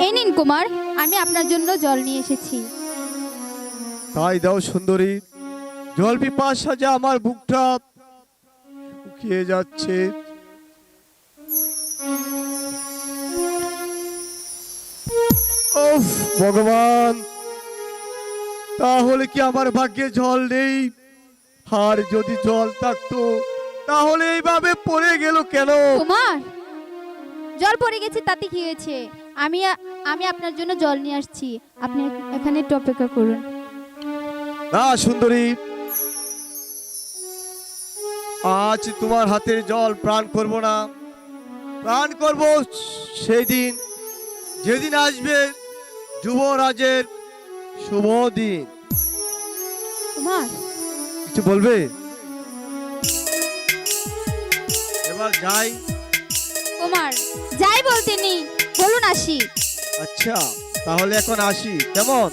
এই নিন কুমার, আমি আপনার জন্য জল নিয়ে এসেছি। তাই দাও সুন্দরী, জল পিপাসা যে আমার বুকটা শুকিয়ে যাচ্ছে। উফ ভগবান, তাহলে কি আমার ভাগ্যে জল নেই? আর যদি জল থাকতো তাহলে এইভাবে পড়ে গেল কেন? কুমার, জল পড়ে গেছে তাতে কি হয়েছে? আমি আমি আপনার জন্য জল নিয়ে আসছি, আপনি এখানে একটু অপেক্ষা করুন। না সুন্দরী, আজ তোমার হাতের জল প্রাণ করব না। প্রাণ করব সেই দিন যেদিন আসবে যুবরাজের শুভ দিন। কুমার, কিছু বলবে? এবার যাই। কুমার যাই বলতে নেই, বলুন আসি। আচ্ছা তাহলে এখন আসি, কেমন?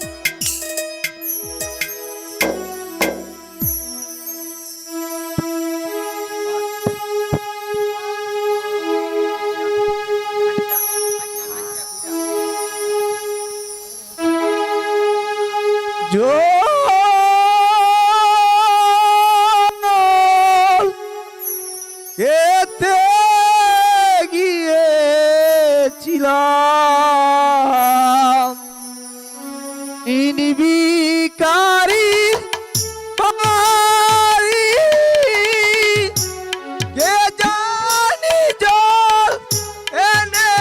জল খেতে গিয়েছিলাম নির্বিকারী বাড়ি, কে জানি জল এনে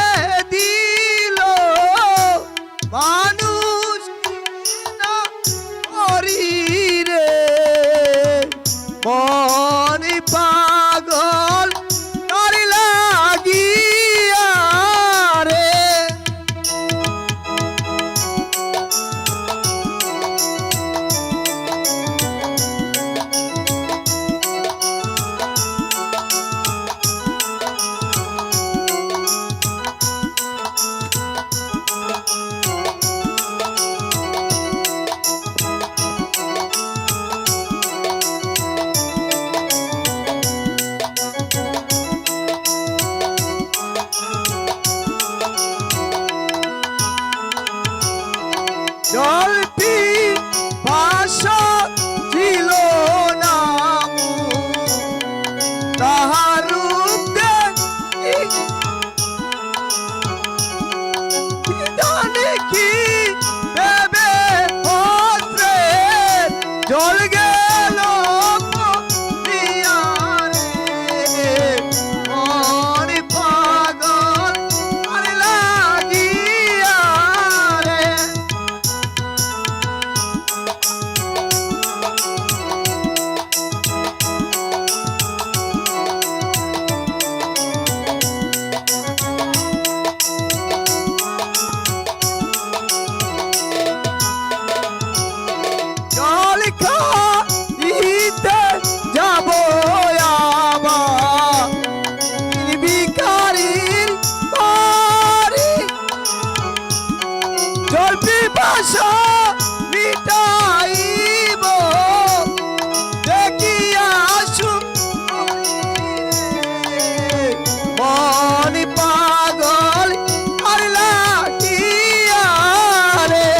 দিল মানুষ না করি রে, মন পাগল তার লাগিয়া রে। জল পিপাসা ছিল না তাহার রূপ জানে কি দেবে হস্তে, জল গেল পিয়ারে, মন পাগল আর লাগিয়া রে। জল খাইতে যাব আবার নির্বিকারীর বাড়ি, জল পিপাসা মিটাইব দেখিয়া আসুক মন পাগল আর লাগিয়া রে।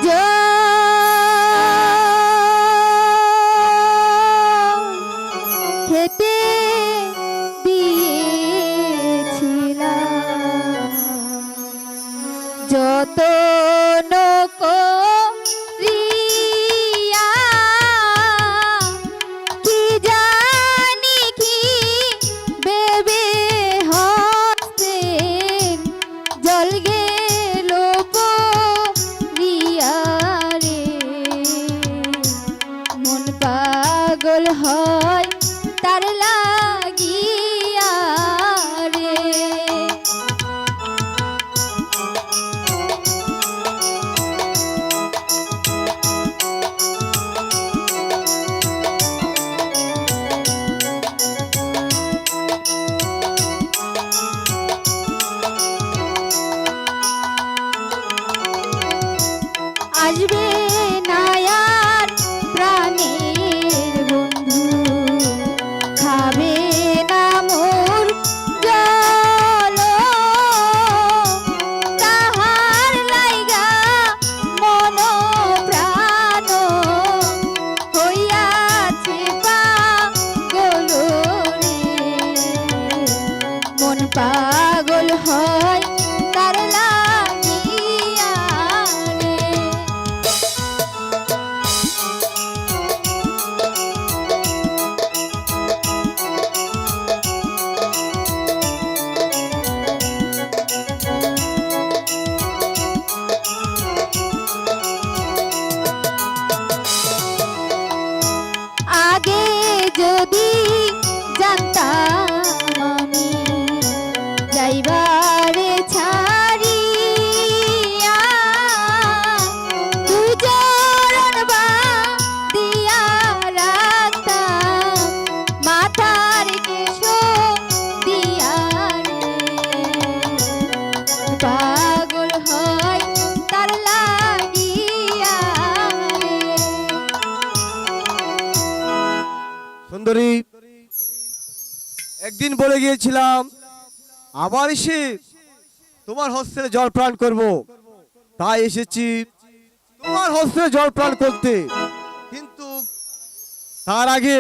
জল খেতে দিয়েছিলাম, যতন করিয়া, কি জানি কি ভেবে হস্তে জল গেল পড়িয়া রে, মন পাগল হয় তার লাগিয়া রে। আসবে না আর প্রাণের বন্ধু, খাবে না মোর জল, তাহার লাইগা মন প্রাণ হইয়াছে পাগল রে। মন পাগল হয় তার লাগিয়া রে। আগে যদি জানতাম আমি যাইবারে ছাড়িয়া, দুজন বা দিয়া রাখতাম মাথার কেশ দিয়া রে। পাগল হয় তার লাগিয়া রে। সুন্দরী, একদিন বলে গিয়েছিলাম আবার এসে তোমার হস্তে জল প্রাণ করব, তাই এসেছি তোমার হস্তে জল প্রাণ করতে। কিন্তু তার আগে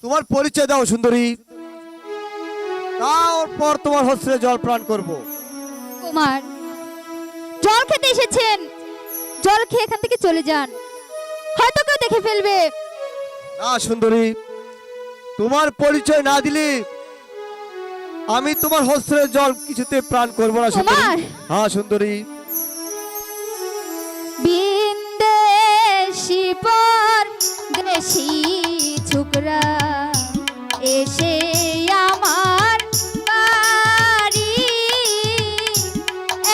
তোমার পরিচয় দাও সুন্দরী, তারপর তোমার হস্তে জল প্রাণ করব। কুমার, জল খেতে এসেছেন, জল খেয়ে এখান থেকে চলে যান, হয়তো কেউ দেখে ফেলবে। না সুন্দরী, তোমার পরিচয় না দিলে আমি তোমার হস্তের জল কিছুতে প্রাণ করব না সুন্দরী। কুমার! হ্যাঁ সুন্দরী। বিন্দেশি পর দেশি ছোকরা এসে আমার বাড়ি,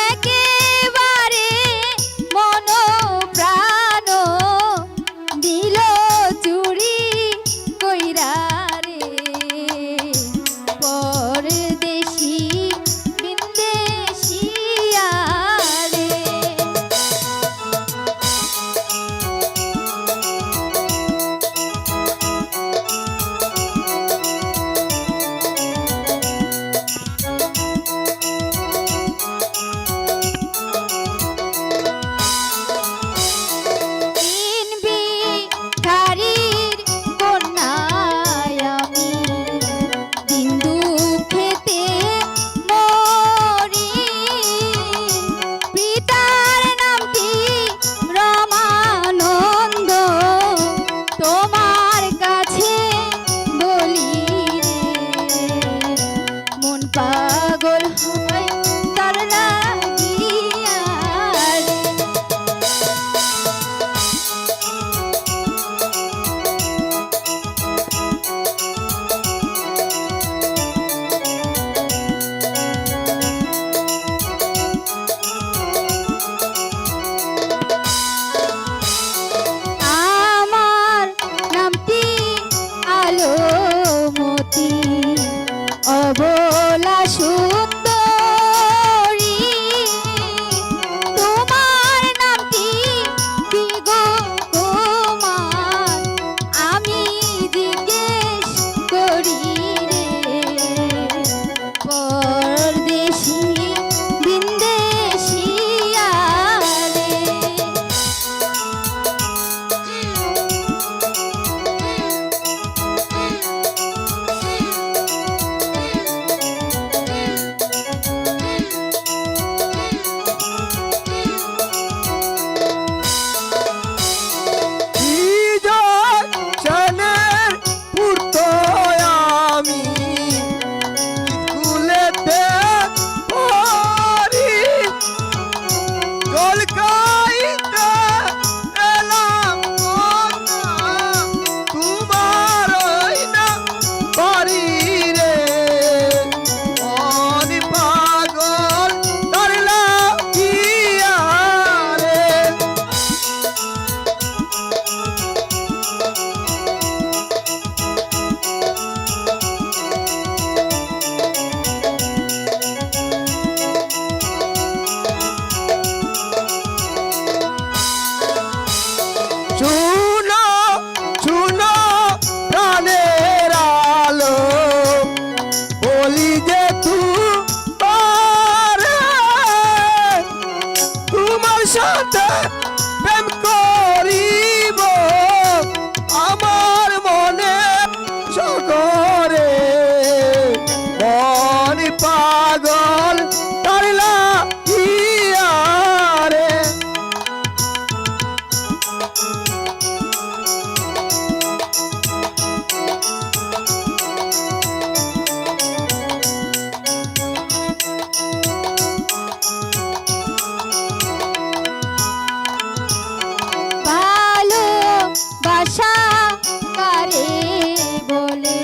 একেবারে মন প্রাণ দিল চুরি কইরা রে। পরদেশি বিন্দেশিয়া রে। সাথে প্রেম করিব আমার মনে সকরে মন পাগল করলা ইয়ারে ভালো বাসা কারে বলে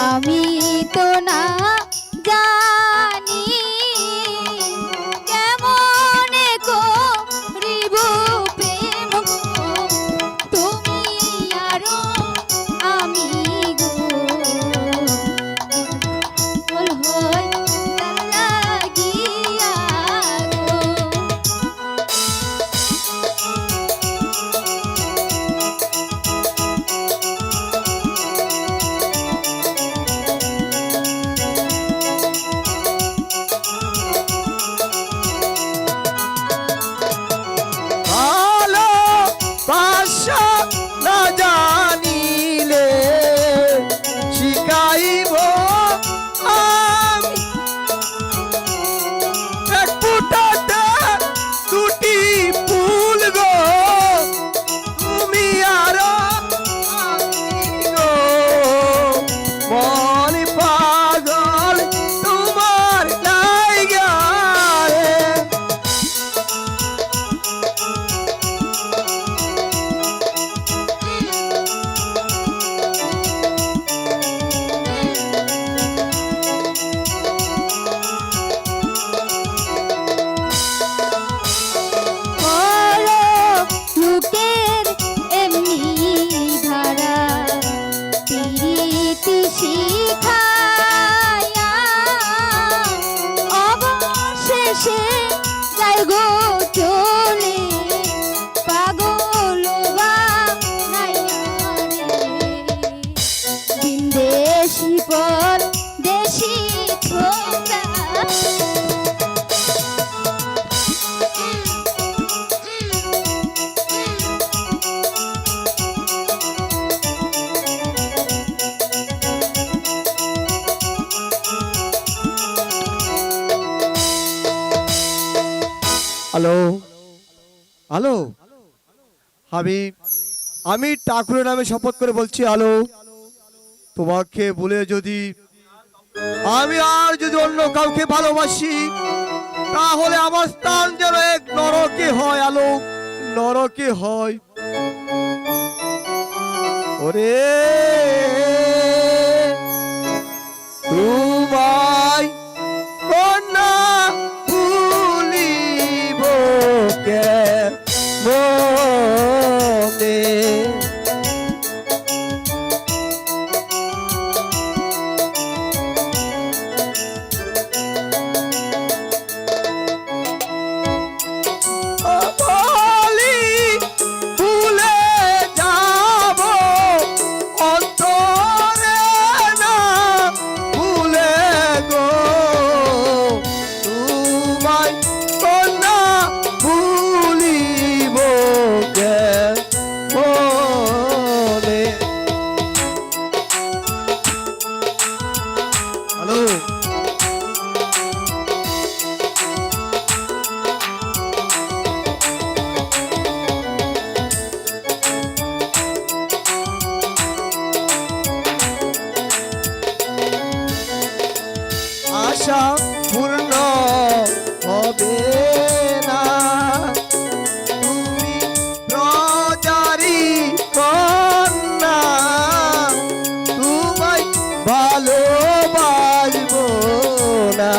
আমি তো না জানি কেমনে করিব প্রেম গো, তুমি আরো আমি গো বল হই তার লাগিয়া গো। ভালো বাসা না জানিলে শিখাইব আমি এক ফুটাতে দুটি ফুল গো তুমি আর আমি গো মন পাগল তোমার লাইগা রে বড় লোকের এমনি ধারা প্রীতি শিখায়া অবশেষে যায় গো চলে পাগল বানাইয়া রে বিন্দেশি পর দেশি ছোকরা হ্যালো হ্যালো আমি ঠাকুরের নামে শপথ করে বলছি হ্যালো তোমাকে বলে যদি আমি আর যদি অন্য কাউকে ভালোবাসি তাহলে আমার স্থান যেন এক নরকে হয় আলো নরকে হয় ওরে তোমায় কন্যা ভুলিব কেমনে বলি ভুলে যাব অন্তরে না ভুলে গো তোমায় কন্যা ভুলিব কেমনে হ্যালো আশা পূর্ণ হবে না তুমি প্রজারি কন্যা তোমায় ভালোবাসবো না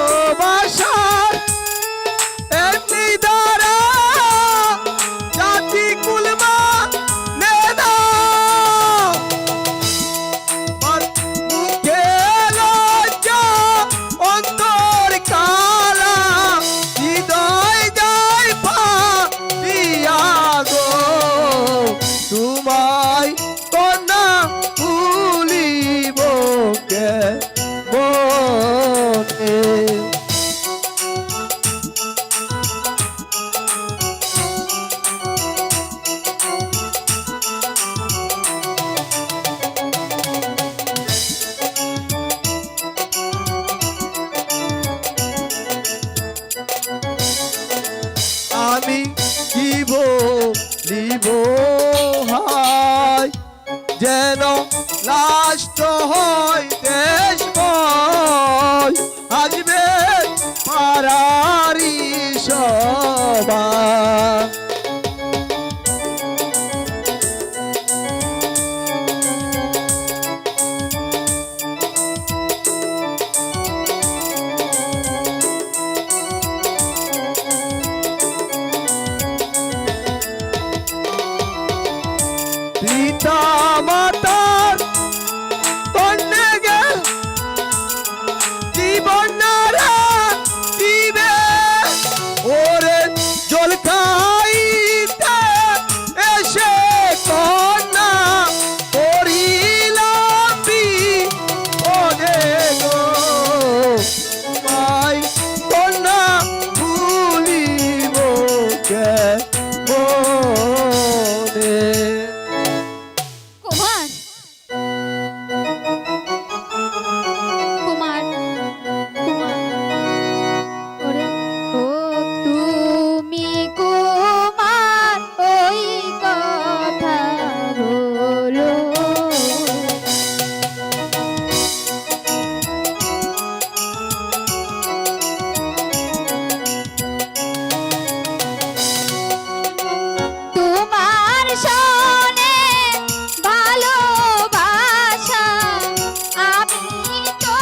ভালোবাসার এমনি দ্বারা জাতি কুলমা নেনা মুখে লজ্জা আমি কি বলিব হায়, যেন লাষ্ট হয় দেশ ভয়, আসবে পারারি সবাই। পিতা মাতার কন্যা গেল জীবন নারা দিবে, ওরে জল খাইতে এসে কন্যা করিলাম বিপদে গো, মাই কন্যা ভুলিব কেমনে। কুমার, কুমার, কুমার, ওরে ও তুমি কুমার, ওই কথা বলো। তোমার শোনে ভালোবাসা আমি তো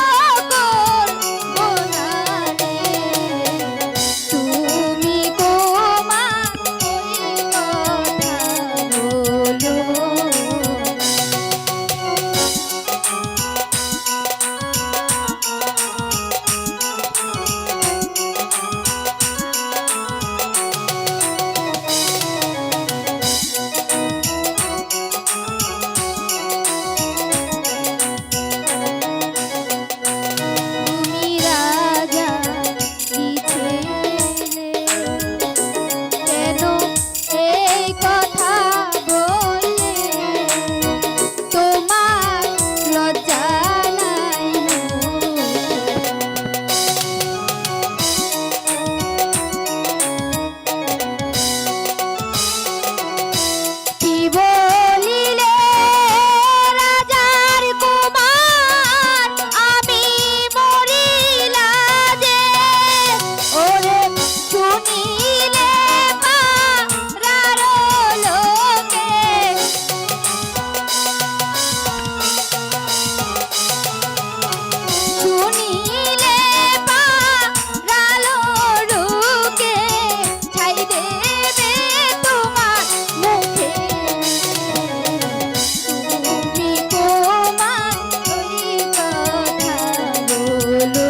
করবো না রে। তুমি কুমার ওই কথা বলো। তুমি রাজা ছেলে, কেন এই কথা বললে? তোমার লজ্জা নাই? কি বলিলে রাজার কুমার, আমি মরিলা যে, ওরে শুনিলে পাড়ার লোকে, শুনিলে পাড়ার লোকে ছাই দেবে তোমার মুখে। তুমি কুমার ওই কথা বলো।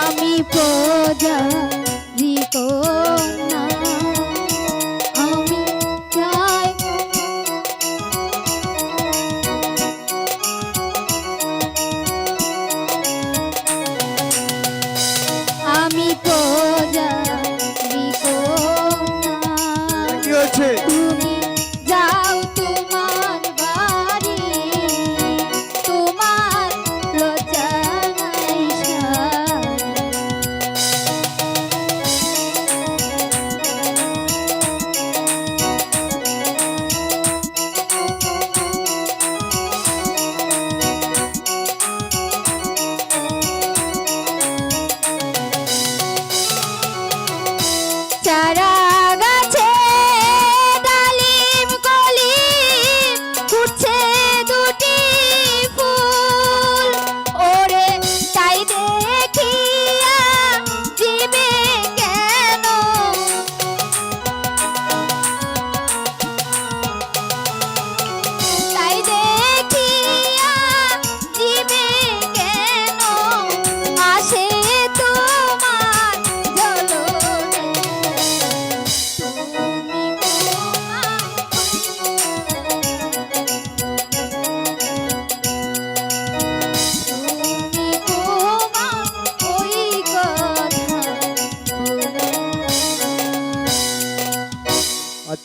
আমি প্রজারি কন্যা, আমি চাই আমি প্রজারি কন্যা। কি হচ্ছে? তুমি যাও তোমার বাড়ি, তোমার লজ্জা নাই শাড়ি।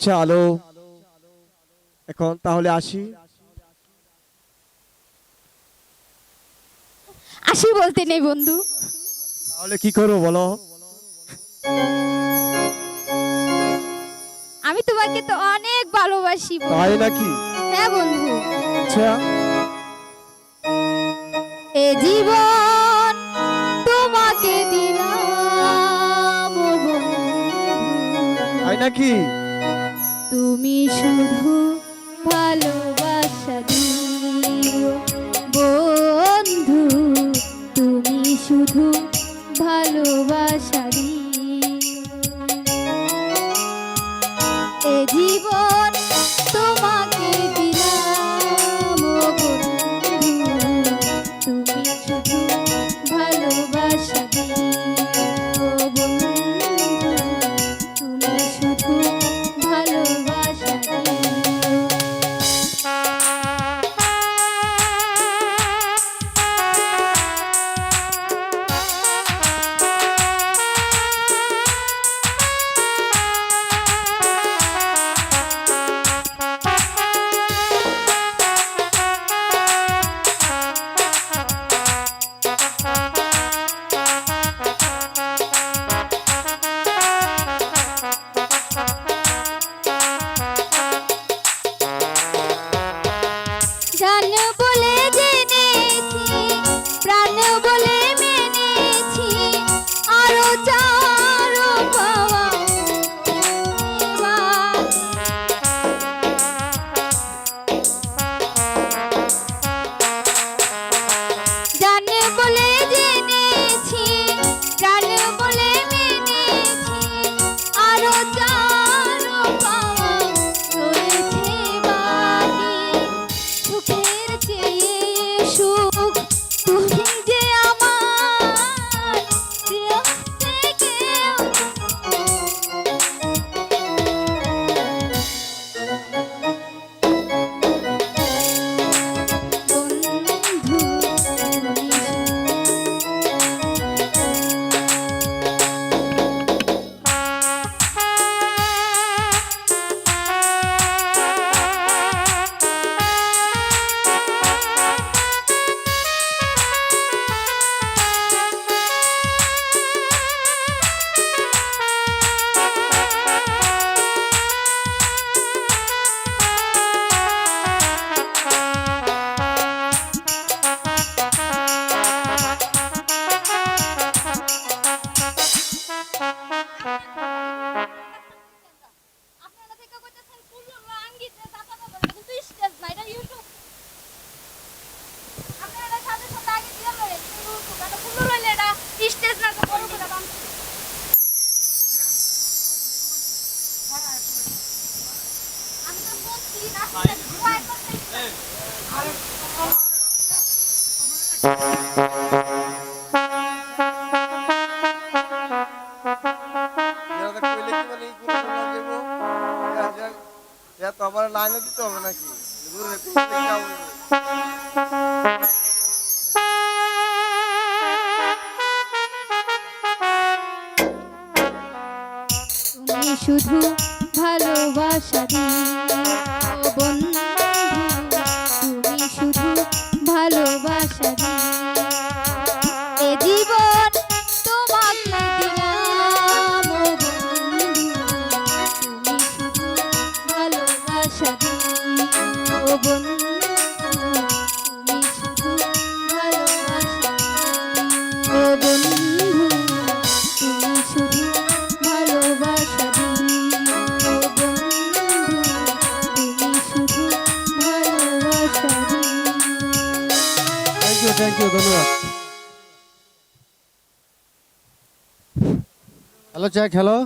হচ্ছে আলো। এখন তাহলে আসি। আসি বলতে নেই বন্ধু। তাহলে কি করবো বলো? আমি তোমাকে তো অনেক ভালোবাসি বন্ধু। তাই নাকি? হ্যাঁ বন্ধু। আচ্ছা, এ জীবন তোমাকে দিলাম ও বন্ধু। তাই নাকি? তুমি শুধু ভালোবাসা দিও বন্ধু, তুমি শুধু ভালোবাসা দিও। এ জীবন তোমাকে দিলাম ও বন্ধু, তুমি শুধু ভালোবাসা দিও বন্ধু, তুমি শুধু ভালোবাসা দিও। জান বলে জেনেছি, প্রাণ বলে মেনেছি, আরো চারো পাওয়া জান বলে জেনেছি, প্রাণ বলে মেনেছি, আরো চারো পাওয়া রয়েছে বাকি। সুখের চেয়ে সুখ তুমি যে আমার প্রিয় থেকেও বন্ধু তুমি আপনারা থেকে কইতেছেন ফুল আঙ্গিতে দাদা দাদা কিন্তু স্টেজ না, এটা ইউটিউব। আপনারা সাথে সাথে আগে দিয়ে লয় ইউটিউব, এটা ফুল লইলে এটা স্টেজ না তো বড় করে বাম। আমি তো বলছি না ট্রাই করতে। তো আমার লাইনে দিতে হবে নাকি? তুমি শুধু ভালোবাসা দিও বন্ধু, তুমি শুধু ভালোবাসা দিও। এ জীবন তোমাকে দিলাম ও বন্ধু, তুমি শুধু ভালোবাসা দিও বন্ধু, তুমি শুধু ভালোবাসা দিও বন্ধু, তুমি শুধু ভালোবাসা দিও বন্ধু, তুমি শুধু ভালোবাসা দিও। থ্যাংক ইউ, ধন্যবাদ। Hello Jack, hello.